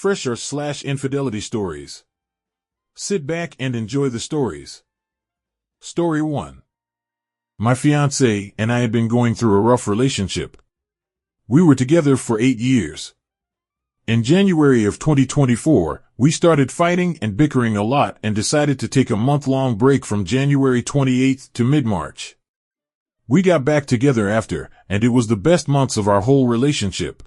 Fresh/infidelity stories. Sit back and enjoy the stories. Story 1. My fiancée and I had been going through a rough relationship. We were together for 8 years. In January of 2024, we started fighting and bickering a lot and decided to take a month-long break from January 28th to mid-March. We got back together after, and it was the best months of our whole relationship.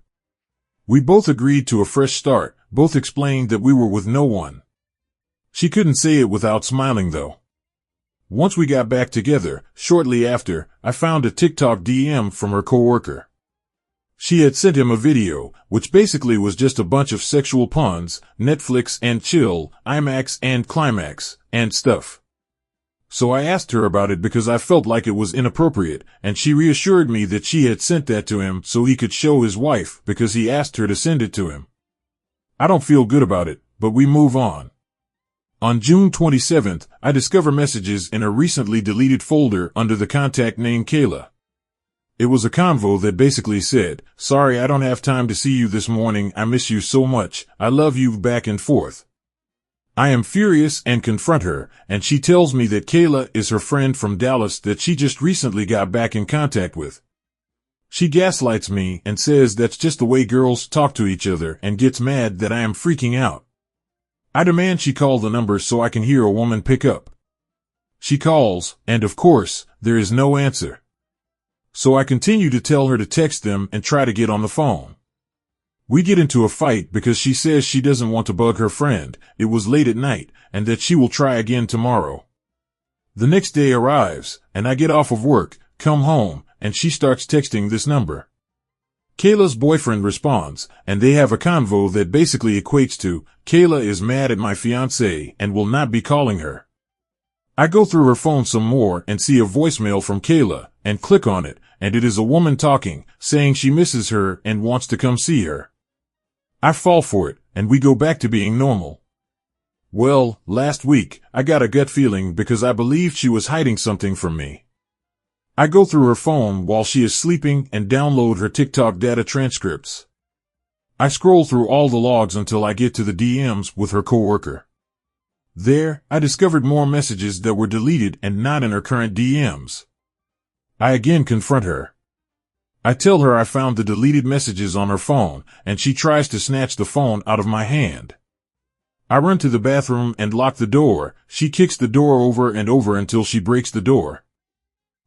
We both agreed to a fresh start, both explained that we were with no one. She couldn't say it without smiling though. Once we got back together, shortly after, I found a TikTok DM from her coworker. She had sent him a video, which basically was just a bunch of sexual puns, Netflix and chill, IMAX and climax, and stuff. So I asked her about it because I felt like it was inappropriate, and she reassured me that she had sent that to him so he could show his wife because he asked her to send it to him. I don't feel good about it, but we move on. On June 27th, I discover messages in a recently deleted folder under the contact name Kayla. It was a convo that basically said, "Sorry I don't have time to see you this morning, I miss you so much, I love you," back and forth. I am furious and confront her, and she tells me that Kayla is her friend from Dallas that she just recently got back in contact with. She gaslights me and says that's just the way girls talk to each other and gets mad that I am freaking out. I demand she call the number so I can hear a woman pick up. She calls, and of course, there is no answer. So I continue to tell her to text them and try to get on the phone. We get into a fight because she says she doesn't want to bug her friend, it was late at night, and that she will try again tomorrow. The next day arrives, and I get off of work, come home, and she starts texting this number. Kayla's boyfriend responds, and they have a convo that basically equates to, Kayla is mad at my fiancée and will not be calling her. I go through her phone some more and see a voicemail from Kayla, and click on it, and it is a woman talking, saying she misses her and wants to come see her. I fall for it, and we go back to being normal. Well, last week, I got a gut feeling because I believed she was hiding something from me. I go through her phone while she is sleeping and download her TikTok data transcripts. I scroll through all the logs until I get to the DMs with her coworker. There, I discovered more messages that were deleted and not in her current DMs. I again confront her. I tell her I found the deleted messages on her phone, and she tries to snatch the phone out of my hand. I run to the bathroom and lock the door. She kicks the door over and over until she breaks the door.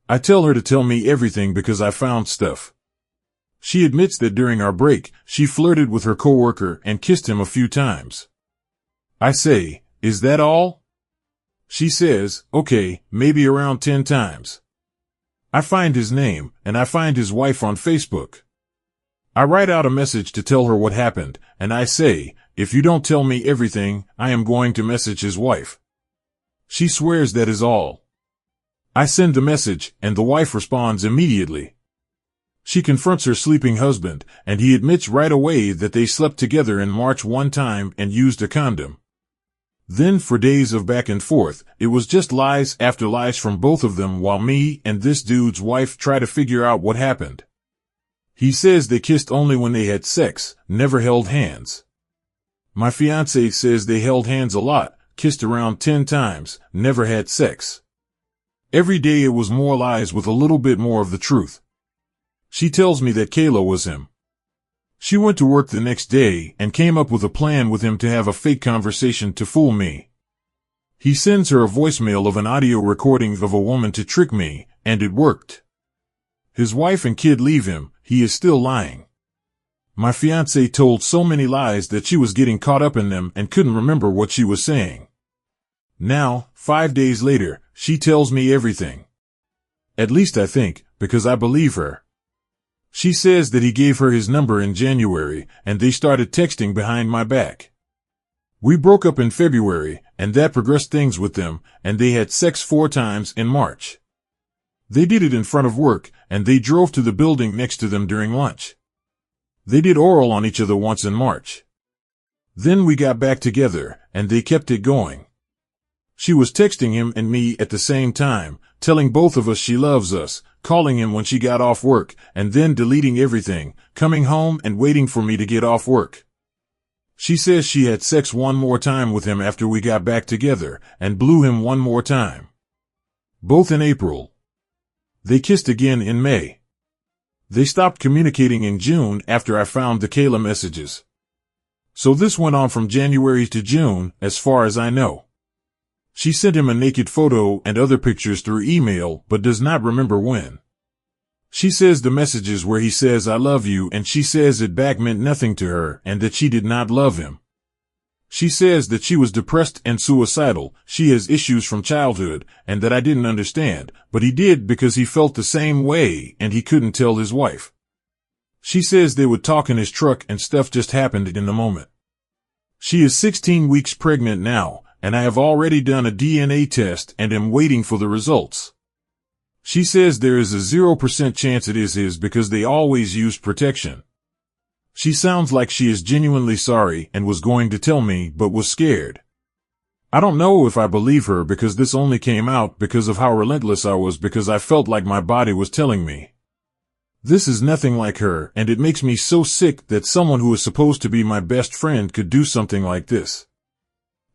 I tell her to tell me everything because I found stuff. She admits that during our break, she flirted with her coworker and kissed him a few times. I say, "Is that all?" She says, "Okay, maybe around 10 times. I find his name, and I find his wife on Facebook. I write out a message to tell her what happened, and I say, "If you don't tell me everything, I am going to message his wife." She swears that is all. I send the message, and the wife responds immediately. She confronts her sleeping husband, and he admits right away that they slept together in March one time and used a condom. Then for days of back and forth, it was just lies after lies from both of them while me and this dude's wife try to figure out what happened. He says they kissed only when they had sex, never held hands. My fiancée says they held hands a lot, kissed around 10 times, never had sex. Every day it was more lies with a little bit more of the truth. She tells me that Kayla was him. She went to work the next day and came up with a plan with him to have a fake conversation to fool me. He sends her a voicemail of an audio recording of a woman to trick me, and it worked. His wife and kid leave him, he is still lying. My fiancée told so many lies that she was getting caught up in them and couldn't remember what she was saying. Now, 5 days later, she tells me everything. At least I think, because I believe her. She says that he gave her his number in January, and they started texting behind my back. We broke up in February, and that progressed things with them, and they had sex 4 times in March. They did it in front of work, and they drove to the building next to them during lunch. They did oral on each other once in March. Then we got back together, and they kept it going. She was texting him and me at the same time, telling both of us she loves us, calling him when she got off work, and then deleting everything, coming home and waiting for me to get off work. She says she had sex one more time with him after we got back together and blew him one more time. Both in April. They kissed again in May. They stopped communicating in June after I found the Kayla messages. So this went on from January to June, as far as I know. She sent him a naked photo and other pictures through email, but does not remember when. She says the messages where he says I love you and she says it back meant nothing to her and that she did not love him. She says that she was depressed and suicidal, she has issues from childhood, and that I didn't understand, but he did because he felt the same way and he couldn't tell his wife. She says they would talk in his truck and stuff just happened in the moment. She is 16 weeks pregnant now, and I have already done a DNA test and am waiting for the results. She says there is a 0% chance it is his because they always used protection. She sounds like she is genuinely sorry and was going to tell me but was scared. I don't know if I believe her because this only came out because of how relentless I was because I felt like my body was telling me. This is nothing like her and it makes me so sick that someone who is supposed to be my best friend could do something like this.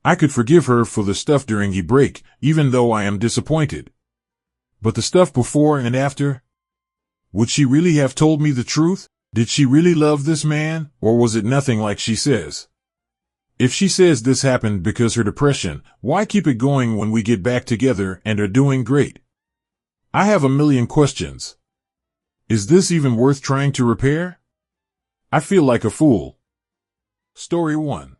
I could forgive her for the stuff during the break, even though I am disappointed. But the stuff before and after? Would she really have told me the truth? Did she really love this man, or was it nothing like she says? If she says this happened because her depression, why keep it going when we get back together and are doing great? I have a million questions. Is this even worth trying to repair? I feel like a fool. Story 1.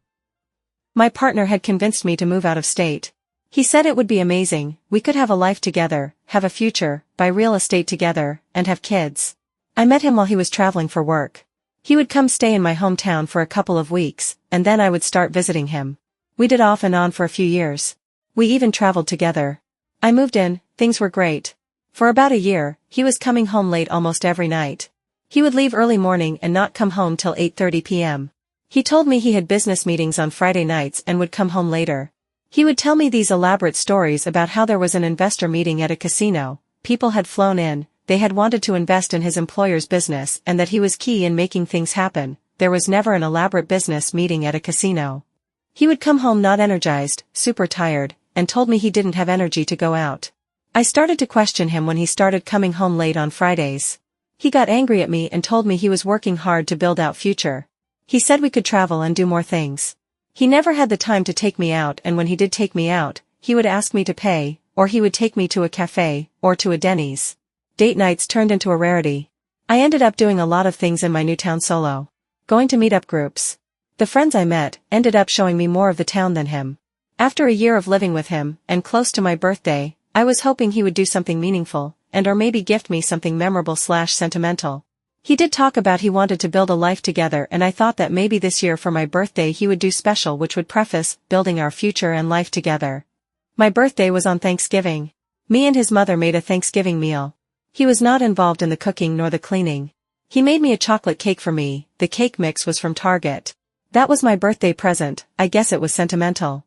My partner had convinced me to move out of state. He said it would be amazing, we could have a life together, have a future, buy real estate together, and have kids. I met him while he was traveling for work. He would come stay in my hometown for a couple of weeks, and then I would start visiting him. We did off and on for a few years. We even traveled together. I moved in, things were great. For about a year, he was coming home late almost every night. He would leave early morning and not come home till 8:30 p.m. He told me he had business meetings on Friday nights and would come home later. He would tell me these elaborate stories about how there was an investor meeting at a casino, people had flown in, they had wanted to invest in his employer's business and that he was key in making things happen. There was never an elaborate business meeting at a casino. He would come home not energized, super tired, and told me he didn't have energy to go out. I started to question him when he started coming home late on Fridays. He got angry at me and told me he was working hard to build out future. He said we could travel and do more things. He never had the time to take me out, and when he did take me out, he would ask me to pay, or he would take me to a cafe, or to a Denny's. Date nights turned into a rarity. I ended up doing a lot of things in my new town solo. Going to meetup groups. The friends I met ended up showing me more of the town than him. After a year of living with him, and close to my birthday, I was hoping he would do something meaningful, and or maybe gift me something memorable/sentimental. He did talk about he wanted to build a life together, and I thought that maybe this year for my birthday he would do special which would preface building our future and life together. My birthday was on Thanksgiving. Me and his mother made a Thanksgiving meal. He was not involved in the cooking nor the cleaning. He made me a chocolate cake for me, the cake mix was from Target. That was my birthday present, I guess it was sentimental.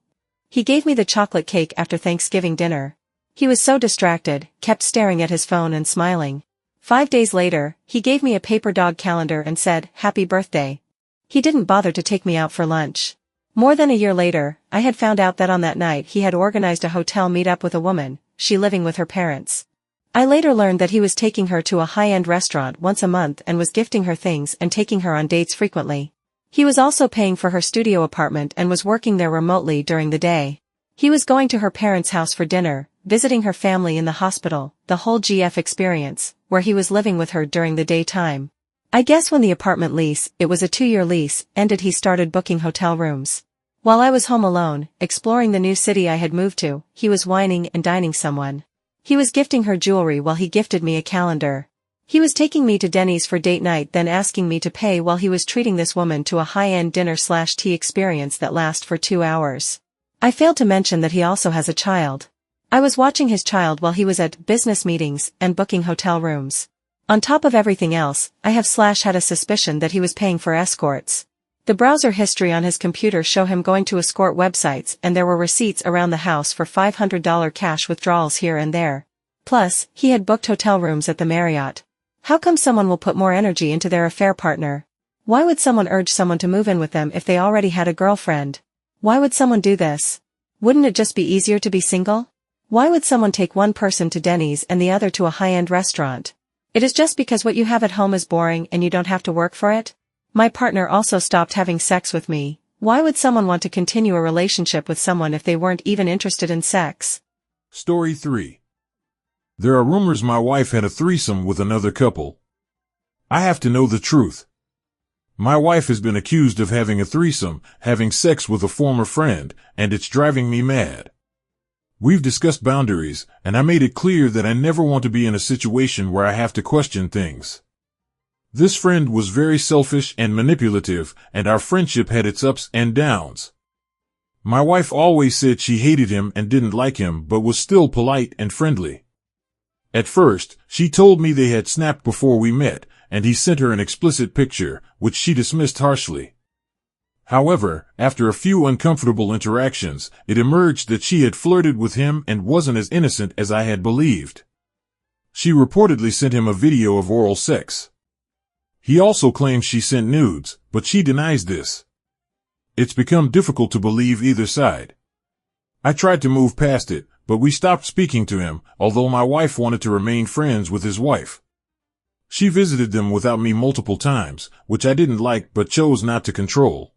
He gave me the chocolate cake after Thanksgiving dinner. He was so distracted, kept staring at his phone and smiling. 5 days later, he gave me a paper dog calendar and said, "Happy birthday." He didn't bother to take me out for lunch. More than a year later, I had found out that on that night he had organized a hotel meet-up with a woman, she living with her parents. I later learned that he was taking her to a high-end restaurant once a month and was gifting her things and taking her on dates frequently. He was also paying for her studio apartment and was working there remotely during the day. He was going to her parents' house for dinner, visiting her family in the hospital, the whole GF experience, where he was living with her during the daytime. I guess when the apartment lease, it was a 2-year lease, ended he started booking hotel rooms. While I was home alone, exploring the new city I had moved to, he was whining and dining someone. He was gifting her jewelry while he gifted me a calendar. He was taking me to Denny's for date night, then asking me to pay while he was treating this woman to a high-end dinner/tea experience that lasted for 2 hours. I failed to mention that he also has a child. I was watching his child while he was at business meetings and booking hotel rooms. On top of everything else, I had a suspicion that he was paying for escorts. The browser history on his computer show him going to escort websites, and there were receipts around the house for $500 cash withdrawals here and there. Plus, he had booked hotel rooms at the Marriott. How come someone will put more energy into their affair partner? Why would someone urge someone to move in with them if they already had a girlfriend? Why would someone do this? Wouldn't it just be easier to be single? Why would someone take one person to Denny's and the other to a high-end restaurant? It is just because what you have at home is boring and you don't have to work for it? My partner also stopped having sex with me. Why would someone want to continue a relationship with someone if they weren't even interested in sex? Story 3. There are rumors my wife had a threesome with another couple. I have to know the truth. My wife has been accused of having a threesome, having sex with a former friend, and it's driving me mad. We've discussed boundaries, and I made it clear that I never want to be in a situation where I have to question things. This friend was very selfish and manipulative, and our friendship had its ups and downs. My wife always said she hated him and didn't like him, but was still polite and friendly. At first, she told me they had snapped before we met, and he sent her an explicit picture, which she dismissed harshly. However, after a few uncomfortable interactions, it emerged that she had flirted with him and wasn't as innocent as I had believed. She reportedly sent him a video of oral sex. He also claims she sent nudes, but she denies this. It's become difficult to believe either side. I tried to move past it, but we stopped speaking to him, although my wife wanted to remain friends with his wife. She visited them without me multiple times, which I didn't like but chose not to control.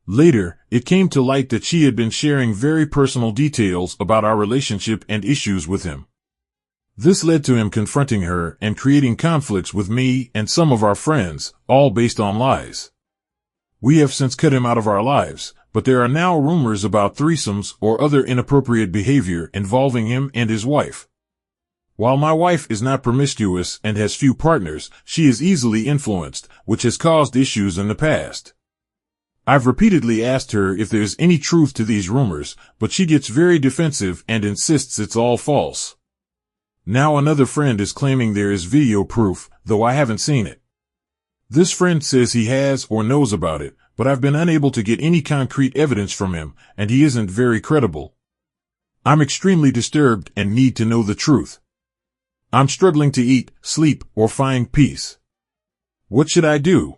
Later, it came to light that she had been sharing very personal details about our relationship and issues with him. This led to him confronting her and creating conflicts with me and some of our friends, all based on lies. We have since cut him out of our lives, but there are now rumors about threesomes or other inappropriate behavior involving him and his wife. While my wife is not promiscuous and has few partners, she is easily influenced, which has caused issues in the past. I've repeatedly asked her if there's any truth to these rumors, but she gets very defensive and insists it's all false. Now another friend is claiming there is video proof, though I haven't seen it. This friend says he has or knows about it, but I've been unable to get any concrete evidence from him, and he isn't very credible. I'm extremely disturbed and need to know the truth. I'm struggling to eat, sleep, or find peace. What should I do?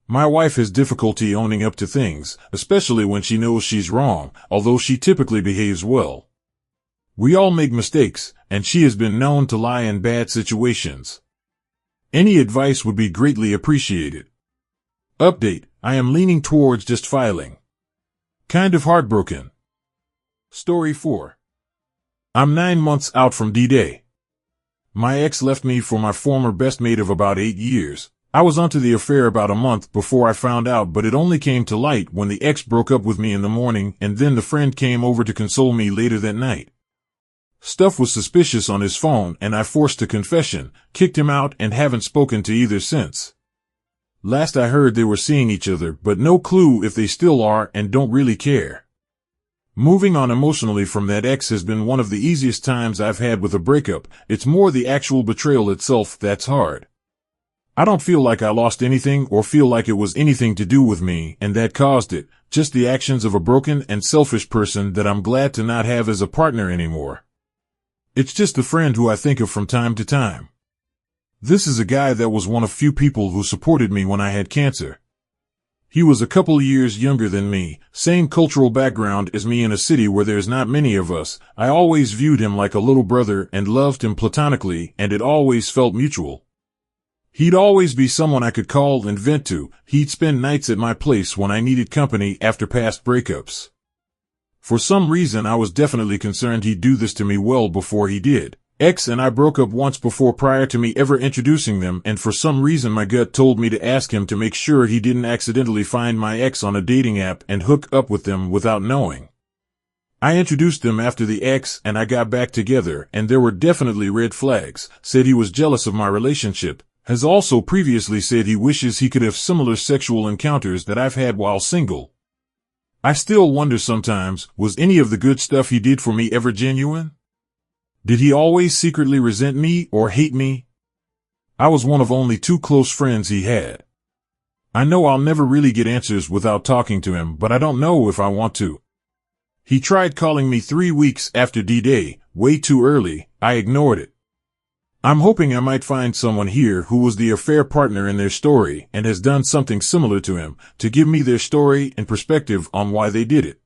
My wife has difficulty owning up to things, especially when she knows she's wrong, although she typically behaves well. We all make mistakes, and she has been known to lie in bad situations. Any advice would be greatly appreciated. Update: I am leaning towards just filing. Kind of heartbroken. Story 4. I'm 9 months out from D-Day. My ex left me for my former best mate of about 8 years. I was onto the affair about a month before I found out, but it only came to light when the ex broke up with me in the morning, and then the friend came over to console me later that night. Stuff was suspicious on his phone, and I forced a confession, kicked him out, and haven't spoken to either since. Last I heard they were seeing each other, but no clue if they still are and don't really care. Moving on emotionally from that ex has been one of the easiest times I've had with a breakup. It's more the actual betrayal itself that's hard. I don't feel like I lost anything or feel like it was anything to do with me and that caused it, just the actions of a broken and selfish person that I'm glad to not have as a partner anymore. It's just a friend who I think of from time to time. This is a guy that was one of few people who supported me when I had cancer. He was a couple years younger than me, same cultural background as me in a city where there's not many of us. I always viewed him like a little brother and loved him platonically, and it always felt mutual. He'd always be someone I could call and vent to. He'd spend nights at my place when I needed company after past breakups. For some reason I was definitely concerned he'd do this to me well before he did. Ex and I broke up once before prior to me ever introducing them, and for some reason my gut told me to ask him to make sure he didn't accidentally find my ex on a dating app and hook up with them without knowing. I introduced them after the ex and I got back together, and there were definitely red flags. Said he was jealous of my relationship. Has also previously said he wishes he could have similar sexual encounters that I've had while single. I still wonder sometimes, was any of the good stuff he did for me ever genuine? Did he always secretly resent me or hate me? I was one of only 2 close friends he had. I know I'll never really get answers without talking to him, but I don't know if I want to. He tried calling me 3 weeks after D-Day, way too early. I ignored it. I'm hoping I might find someone here who was the affair partner in their story and has done something similar to him to give me their story and perspective on why they did it.